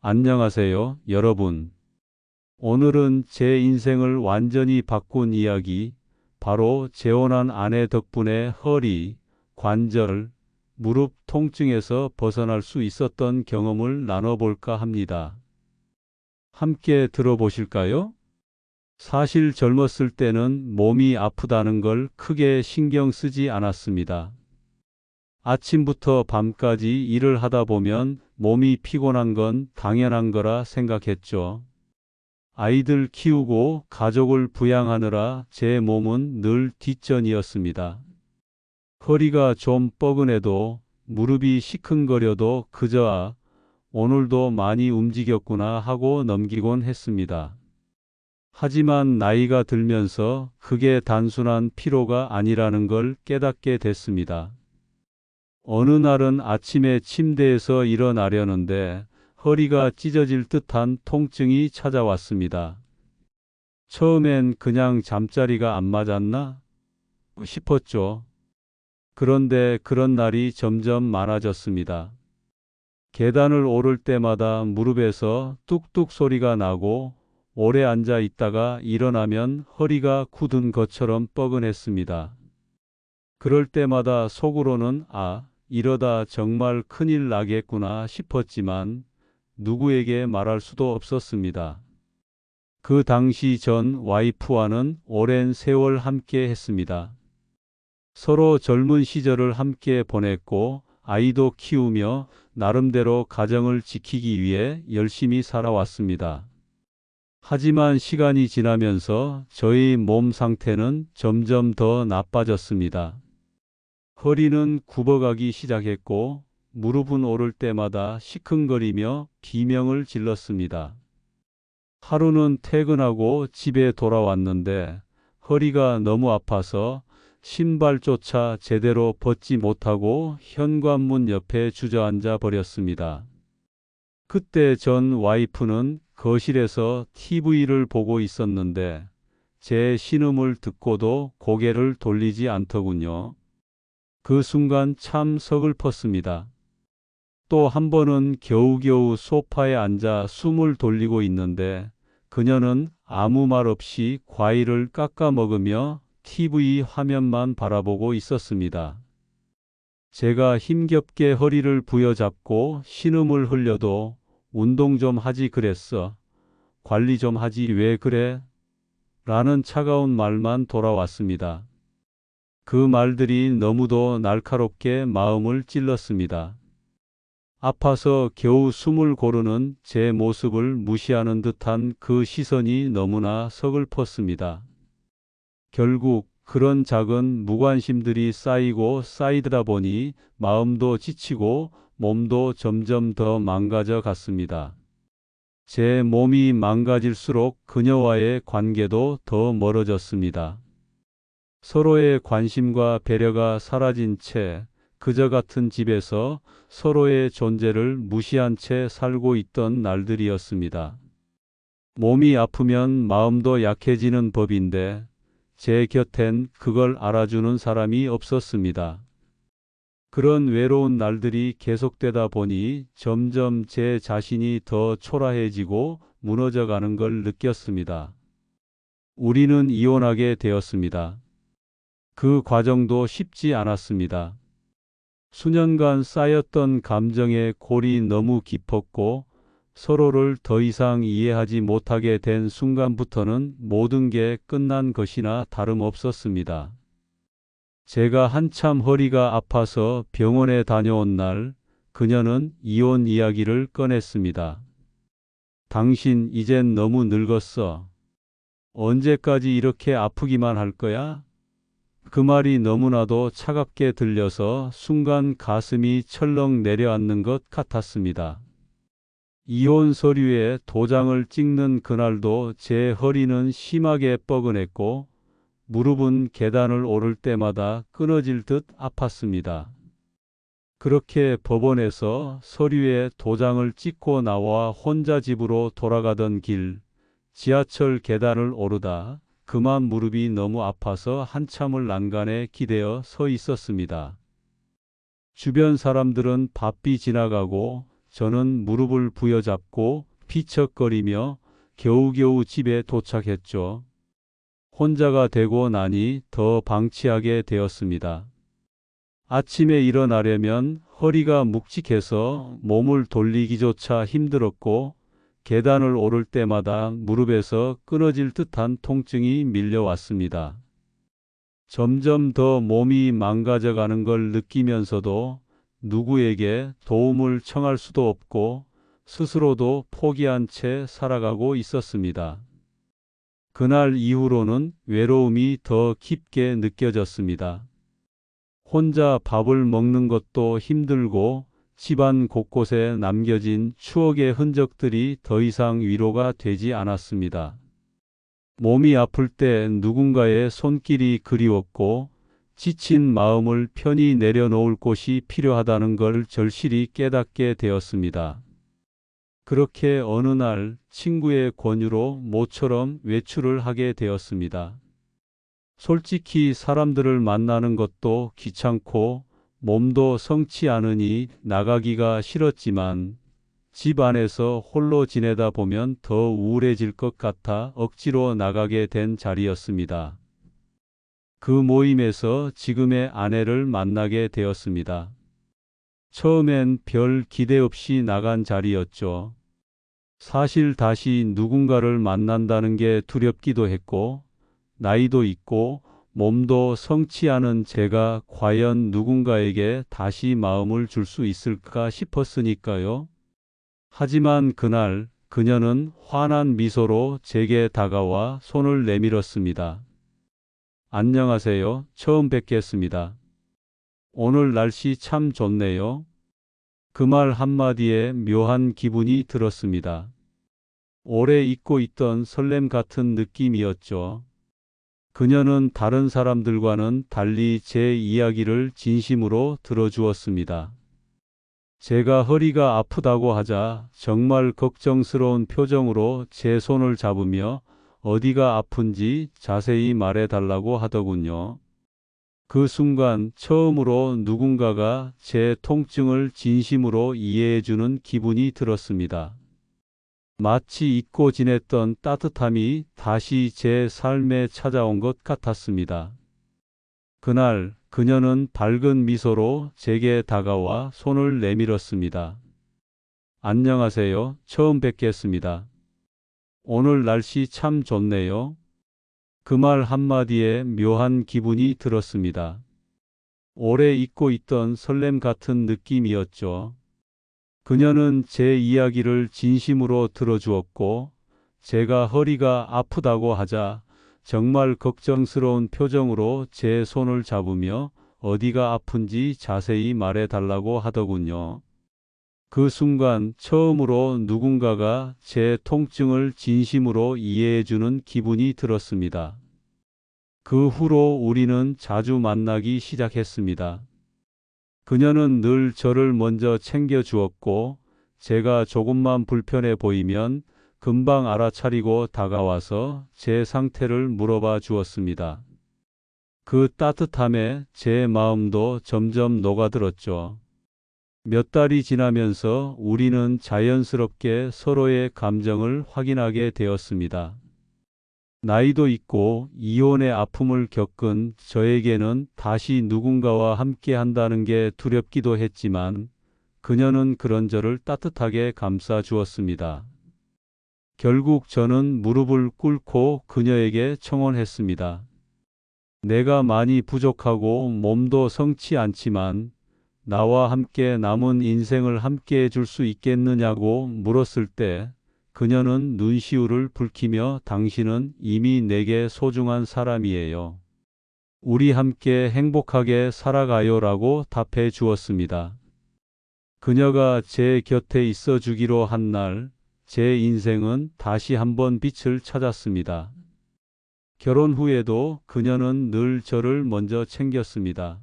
안녕하세요, 여러분. 오늘은 제 인생을 완전히 바꾼 이야기, 바로 재혼한 아내 덕분에 허리, 관절, 무릎 통증에서 벗어날 수 있었던 경험을 나눠볼까 합니다. 함께 들어보실까요? 사실 젊었을 때는 몸이 아프다는 걸 크게 신경 쓰지 않았습니다. 아침부터 밤까지 일을 하다 보면 몸이 피곤한 건 당연한 거라 생각했죠. 아이들 키우고 가족을 부양하느라 제 몸은 늘 뒷전이었습니다. 허리가 좀 뻐근해도 무릎이 시큰거려도 그저 오늘도 많이 움직였구나 하고 넘기곤 했습니다. 하지만 나이가 들면서 그게 단순한 피로가 아니라는 걸 깨닫게 됐습니다. 어느 날은 아침에 침대에서 일어나려는데 허리가 찢어질 듯한 통증이 찾아왔습니다. 처음엔 그냥 잠자리가 안 맞았나 싶었죠. 그런데 그런 날이 점점 많아졌습니다. 계단을 오를 때마다 무릎에서 뚝뚝 소리가 나고 오래 앉아 있다가 일어나면 허리가 굳은 것처럼 뻐근했습니다. 그럴 때마다 속으로는 이러다 정말 큰일 나겠구나 싶었지만 누구에게 말할 수도 없었습니다. 그 당시 전 와이프와는 오랜 세월 함께 했습니다. 서로 젊은 시절을 함께 보냈고 아이도 키우며 나름대로 가정을 지키기 위해 열심히 살아왔습니다. 하지만 시간이 지나면서 저희 몸 상태는 점점 더 나빠졌습니다. 허리는 굽어가기 시작했고 무릎은 오를 때마다 시큰거리며 비명을 질렀습니다. 하루는 퇴근하고 집에 돌아왔는데 허리가 너무 아파서 신발조차 제대로 벗지 못하고 현관문 옆에 주저앉아 버렸습니다. 그때 전 와이프는 거실에서 TV를 보고 있었는데 제 신음을 듣고도 고개를 돌리지 않더군요. 그 순간 참 서글펐습니다. 또 한 번은 겨우겨우 소파에 앉아 숨을 돌리고 있는데 그녀는 아무 말 없이 과일을 깎아 먹으며 TV 화면만 바라보고 있었습니다. 제가 힘겹게 허리를 부여잡고 신음을 흘려도 운동 좀 하지 그랬어. 관리 좀 하지 왜 그래? 라는 차가운 말만 돌아왔습니다. 그 말들이 너무도 날카롭게 마음을 찔렀습니다. 아파서 겨우 숨을 고르는 제 모습을 무시하는 듯한 그 시선이 너무나 서글펐습니다. 결국 그런 작은 무관심들이 쌓이고 쌓이다 보니 마음도 지치고 몸도 점점 더 망가져 갔습니다. 제 몸이 망가질수록 그녀와의 관계도 더 멀어졌습니다. 서로의 관심과 배려가 사라진 채 그저 같은 집에서 서로의 존재를 무시한 채 살고 있던 날들이었습니다. 몸이 아프면 마음도 약해지는 법인데 제 곁엔 그걸 알아주는 사람이 없었습니다. 그런 외로운 날들이 계속되다 보니 점점 제 자신이 더 초라해지고 무너져가는 걸 느꼈습니다. 우리는 이혼하게 되었습니다. 그 과정도 쉽지 않았습니다. 수년간 쌓였던 감정의 골이 너무 깊었고 서로를 더 이상 이해하지 못하게 된 순간부터는 모든 게 끝난 것이나 다름없었습니다. 제가 한참 허리가 아파서 병원에 다녀온 날 그녀는 이혼 이야기를 꺼냈습니다. 당신 이젠 너무 늙었어. 언제까지 이렇게 아프기만 할 거야? 그 말이 너무나도 차갑게 들려서 순간 가슴이 철렁 내려앉는 것 같았습니다. 이혼 서류에 도장을 찍는 그날도 제 허리는 심하게 뻐근했고 무릎은 계단을 오를 때마다 끊어질 듯 아팠습니다. 그렇게 법원에서 서류에 도장을 찍고 나와 혼자 집으로 돌아가던 길, 지하철 계단을 오르다 그만 무릎이 너무 아파서 한참을 난간에 기대어 서 있었습니다. 주변 사람들은 바삐 지나가고 저는 무릎을 부여잡고 피척거리며 겨우겨우 집에 도착했죠. 혼자가 되고 나니 더 방치하게 되었습니다. 아침에 일어나려면 허리가 묵직해서 몸을 돌리기조차 힘들었고 계단을 오를 때마다 무릎에서 끊어질 듯한 통증이 밀려왔습니다. 점점 더 몸이 망가져가는 걸 느끼면서도 누구에게 도움을 청할 수도 없고 스스로도 포기한 채 살아가고 있었습니다. 그날 이후로는 외로움이 더 깊게 느껴졌습니다. 혼자 밥을 먹는 것도 힘들고 집안 곳곳에 남겨진 추억의 흔적들이 더 이상 위로가 되지 않았습니다. 몸이 아플 때 누군가의 손길이 그리웠고 지친 마음을 편히 내려놓을 곳이 필요하다는 걸 절실히 깨닫게 되었습니다. 그렇게 어느 날 친구의 권유로 모처럼 외출을 하게 되었습니다. 솔직히 사람들을 만나는 것도 귀찮고 몸도 성치 않으니 나가기가 싫었지만 집 안에서 홀로 지내다 보면 더 우울해질 것 같아 억지로 나가게 된 자리였습니다. 그 모임에서 지금의 아내를 만나게 되었습니다. 처음엔 별 기대 없이 나간 자리였죠. 사실 다시 누군가를 만난다는 게 두렵기도 했고 나이도 있고 몸도 성치 않은 제가 과연 누군가에게 다시 마음을 줄 수 있을까 싶었으니까요. 하지만 그날 그녀는 환한 미소로 제게 다가와 손을 내밀었습니다. 안녕하세요. 처음 뵙겠습니다. 오늘 날씨 참 좋네요. 그 말 한마디에 묘한 기분이 들었습니다. 오래 잊고 있던 설렘 같은 느낌이었죠. 그녀는 다른 사람들과는 달리 제 이야기를 진심으로 들어주었습니다. 제가 허리가 아프다고 하자 정말 걱정스러운 표정으로 제 손을 잡으며 어디가 아픈지 자세히 말해달라고 하더군요. 그 순간 처음으로 누군가가 제 통증을 진심으로 이해해주는 기분이 들었습니다. 마치 잊고 지냈던 따뜻함이 다시 제 삶에 찾아온 것 같았습니다. 그날 그녀는 밝은 미소로 제게 다가와 손을 내밀었습니다. 안녕하세요. 처음 뵙겠습니다. 오늘 날씨 참 좋네요. 그 말 한마디에 묘한 기분이 들었습니다. 오래 잊고 있던 설렘 같은 느낌이었죠. 그녀는 제 이야기를 진심으로 들어주었고 제가 허리가 아프다고 하자 정말 걱정스러운 표정으로 제 손을 잡으며 어디가 아픈지 자세히 말해달라고 하더군요. 그 순간 처음으로 누군가가 제 통증을 진심으로 이해해주는 기분이 들었습니다. 그 후로 우리는 자주 만나기 시작했습니다. 그녀는 늘 저를 먼저 챙겨주었고 제가 조금만 불편해 보이면 금방 알아차리고 다가와서 제 상태를 물어봐 주었습니다. 그 따뜻함에 제 마음도 점점 녹아들었죠. 몇 달이 지나면서 우리는 자연스럽게 서로의 감정을 확인하게 되었습니다. 나이도 있고 이혼의 아픔을 겪은 저에게는 다시 누군가와 함께 한다는 게 두렵기도 했지만 그녀는 그런 저를 따뜻하게 감싸 주었습니다. 결국 저는 무릎을 꿇고 그녀에게 청혼했습니다. 내가 많이 부족하고 몸도 성치 않지만 나와 함께 남은 인생을 함께 해줄 수 있겠느냐고 물었을 때 그녀는 눈시울을 붉히며 당신은 이미 내게 소중한 사람이에요. 우리 함께 행복하게 살아가요라고 답해 주었습니다. 그녀가 제 곁에 있어 주기로 한 날, 제 인생은 다시 한번 빛을 찾았습니다. 결혼 후에도 그녀는 늘 저를 먼저 챙겼습니다.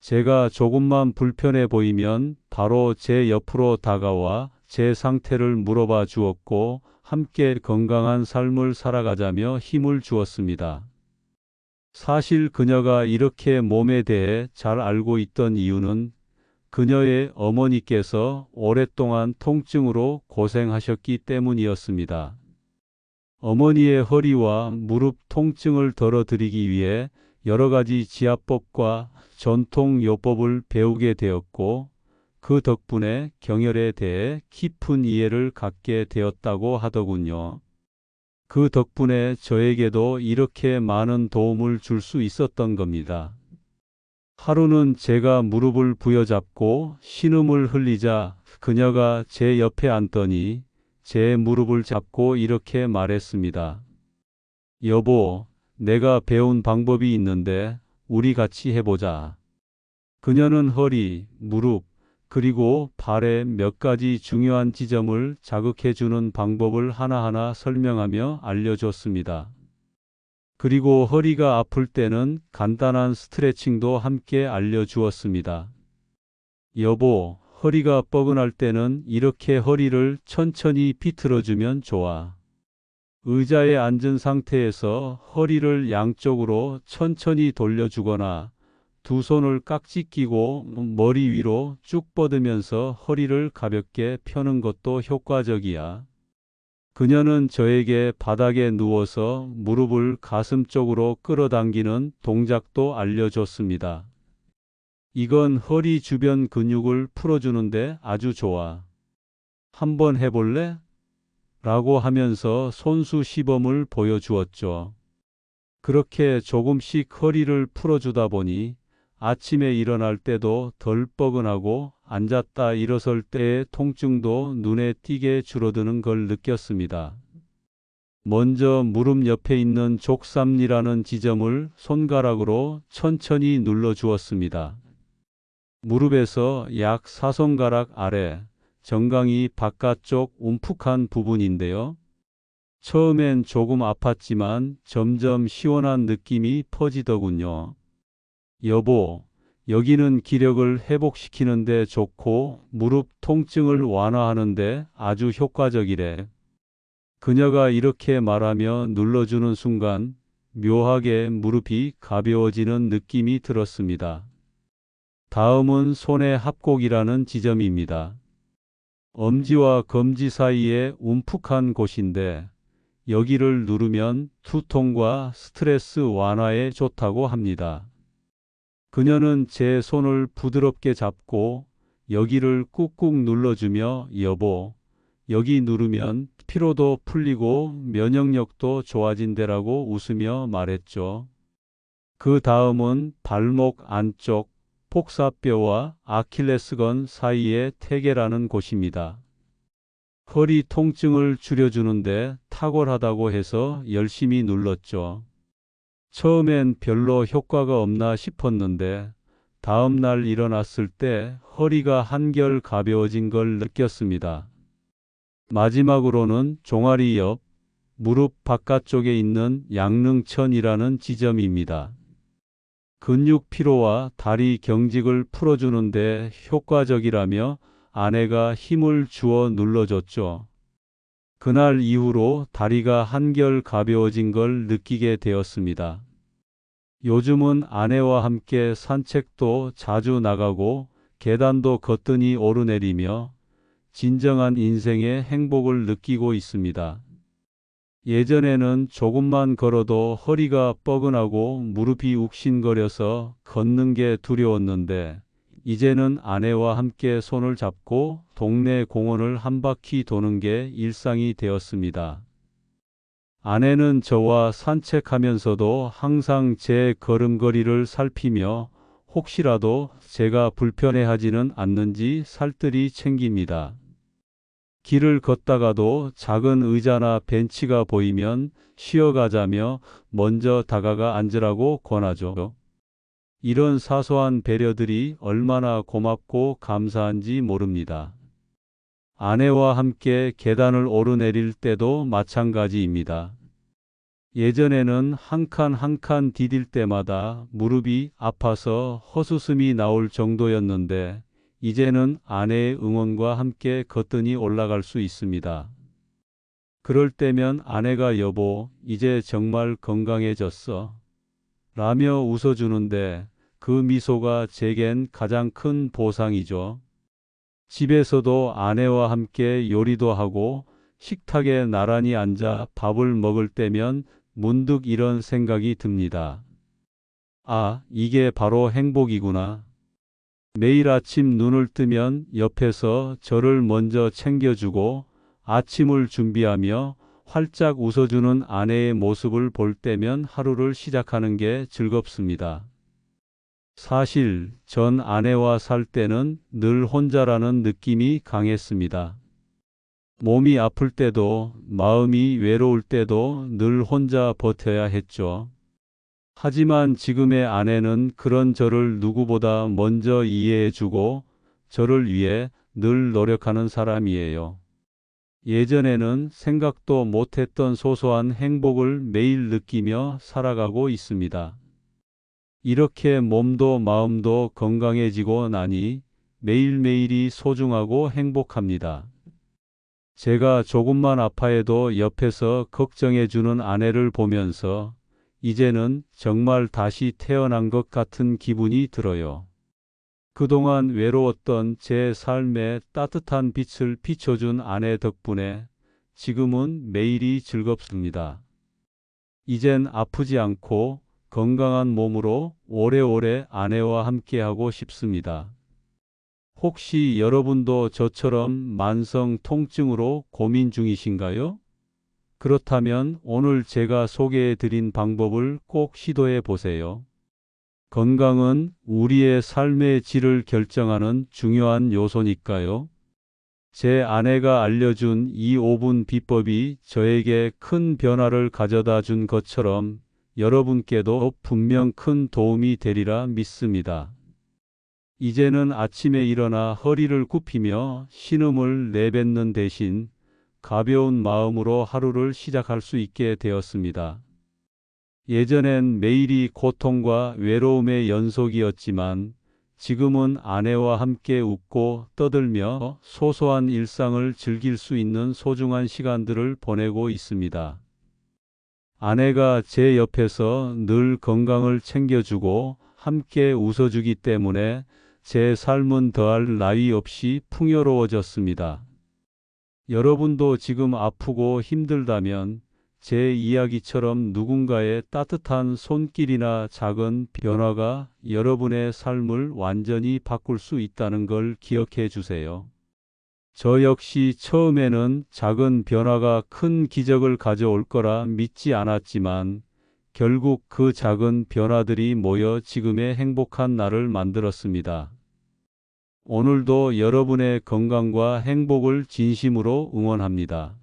제가 조금만 불편해 보이면 바로 제 옆으로 다가와 제 상태를 물어봐 주었고 함께 건강한 삶을 살아가자며 힘을 주었습니다. 사실 그녀가 이렇게 몸에 대해 잘 알고 있던 이유는 그녀의 어머니께서 오랫동안 통증으로 고생하셨기 때문이었습니다. 어머니의 허리와 무릎 통증을 덜어드리기 위해 여러 가지 지압법과 전통 요법을 배우게 되었고, 그 덕분에 경혈에 대해 깊은 이해를 갖게 되었다고 하더군요. 그 덕분에 저에게도 이렇게 많은 도움을 줄 수 있었던 겁니다. 하루는 제가 무릎을 부여잡고 신음을 흘리자 그녀가 제 옆에 앉더니 제 무릎을 잡고 이렇게 말했습니다. 여보, 내가 배운 방법이 있는데 우리 같이 해보자. 그녀는 허리, 무릎, 그리고 발의 몇 가지 중요한 지점을 자극해주는 방법을 하나하나 설명하며 알려줬습니다. 그리고 허리가 아플 때는 간단한 스트레칭도 함께 알려주었습니다. 여보, 허리가 뻐근할 때는 이렇게 허리를 천천히 비틀어주면 좋아. 의자에 앉은 상태에서 허리를 양쪽으로 천천히 돌려주거나 두 손을 깍지 끼고 머리 위로 쭉 뻗으면서 허리를 가볍게 펴는 것도 효과적이야. 그녀는 저에게 바닥에 누워서 무릎을 가슴 쪽으로 끌어당기는 동작도 알려줬습니다. 이건 허리 주변 근육을 풀어주는데 아주 좋아. 한번 해볼래? 라고 하면서 손수 시범을 보여주었죠. 그렇게 조금씩 허리를 풀어주다 보니 아침에 일어날 때도 덜 뻐근하고 앉았다 일어설 때의 통증도 눈에 띄게 줄어드는 걸 느꼈습니다. 먼저 무릎 옆에 있는 족삼리라는 지점을 손가락으로 천천히 눌러주었습니다. 무릎에서 약 4손가락 아래 정강이 바깥쪽 움푹한 부분인데요. 처음엔 조금 아팠지만 점점 시원한 느낌이 퍼지더군요. 여보, 여기는 기력을 회복시키는데 좋고 무릎 통증을 완화하는데 아주 효과적이래. 그녀가 이렇게 말하며 눌러주는 순간 묘하게 무릎이 가벼워지는 느낌이 들었습니다. 다음은 손의 합곡이라는 지점입니다. 엄지와 검지 사이에 움푹한 곳인데 여기를 누르면 두통과 스트레스 완화에 좋다고 합니다. 그녀는 제 손을 부드럽게 잡고 여기를 꾹꾹 눌러주며 여보, 여기 누르면 피로도 풀리고 면역력도 좋아진대라고 웃으며 말했죠. 그 다음은 발목 안쪽 폭사뼈와 아킬레스건 사이의 태계라는 곳입니다. 허리 통증을 줄여주는데 탁월하다고 해서 열심히 눌렀죠. 처음엔 별로 효과가 없나 싶었는데 다음 날 일어났을 때 허리가 한결 가벼워진 걸 느꼈습니다. 마지막으로는 종아리 옆 무릎 바깥쪽에 있는 양릉천이라는 지점입니다. 근육 피로와 다리 경직을 풀어주는데 효과적이라며 아내가 힘을 주어 눌러줬죠. 그날 이후로 다리가 한결 가벼워진 걸 느끼게 되었습니다. 요즘은 아내와 함께 산책도 자주 나가고 계단도 거뜬히 오르내리며 진정한 인생의 행복을 느끼고 있습니다. 예전에는 조금만 걸어도 허리가 뻐근하고 무릎이 욱신거려서 걷는 게 두려웠는데 이제는 아내와 함께 손을 잡고 동네 공원을 한 바퀴 도는 게 일상이 되었습니다. 아내는 저와 산책하면서도 항상 제 걸음걸이를 살피며 혹시라도 제가 불편해하지는 않는지 살뜰히 챙깁니다. 길을 걷다가도 작은 의자나 벤치가 보이면 쉬어가자며 먼저 다가가 앉으라고 권하죠. 이런 사소한 배려들이 얼마나 고맙고 감사한지 모릅니다. 아내와 함께 계단을 오르내릴 때도 마찬가지입니다. 예전에는 한 칸 한 칸 디딜 때마다 무릎이 아파서 헛웃음이 나올 정도였는데 이제는 아내의 응원과 함께 거뜬히 올라갈 수 있습니다. 그럴 때면 아내가 여보, 이제 정말 건강해졌어 라며 웃어주는데 그 미소가 제겐 가장 큰 보상이죠. 집에서도 아내와 함께 요리도 하고 식탁에 나란히 앉아 밥을 먹을 때면 문득 이런 생각이 듭니다. 아, 이게 바로 행복이구나. 매일 아침 눈을 뜨면 옆에서 저를 먼저 챙겨주고 아침을 준비하며 활짝 웃어주는 아내의 모습을 볼 때면 하루를 시작하는 게 즐겁습니다. 사실 전 아내와 살 때는 늘 혼자라는 느낌이 강했습니다. 몸이 아플 때도 마음이 외로울 때도 늘 혼자 버텨야 했죠. 하지만 지금의 아내는 그런 저를 누구보다 먼저 이해해주고 저를 위해 늘 노력하는 사람이에요. 예전에는 생각도 못했던 소소한 행복을 매일 느끼며 살아가고 있습니다. 이렇게 몸도 마음도 건강해지고 나니 매일매일이 소중하고 행복합니다. 제가 조금만 아파해도 옆에서 걱정해주는 아내를 보면서 이제는 정말 다시 태어난 것 같은 기분이 들어요. 그동안 외로웠던 제 삶에 따뜻한 빛을 비춰준 아내 덕분에 지금은 매일이 즐겁습니다. 이젠 아프지 않고 건강한 몸으로 오래오래 아내와 함께하고 싶습니다. 혹시 여러분도 저처럼 만성 통증으로 고민 중이신가요? 그렇다면 오늘 제가 소개해 드린 방법을 꼭 시도해 보세요. 건강은 우리의 삶의 질을 결정하는 중요한 요소니까요. 제 아내가 알려준 이 5분 비법이 저에게 큰 변화를 가져다 준 것처럼 여러분께도 분명 큰 도움이 되리라 믿습니다. 이제는 아침에 일어나 허리를 굽히며 신음을 내뱉는 대신 가벼운 마음으로 하루를 시작할 수 있게 되었습니다. 예전엔 매일이 고통과 외로움의 연속이었지만 지금은 아내와 함께 웃고 떠들며 소소한 일상을 즐길 수 있는 소중한 시간들을 보내고 있습니다. 아내가 제 옆에서 늘 건강을 챙겨주고 함께 웃어주기 때문에 제 삶은 더할 나위 없이 풍요로워졌습니다. 여러분도 지금 아프고 힘들다면 제 이야기처럼 누군가의 따뜻한 손길이나 작은 변화가 여러분의 삶을 완전히 바꿀 수 있다는 걸 기억해 주세요. 저 역시 처음에는 작은 변화가 큰 기적을 가져올 거라 믿지 않았지만 결국 그 작은 변화들이 모여 지금의 행복한 나를 만들었습니다. 오늘도 여러분의 건강과 행복을 진심으로 응원합니다.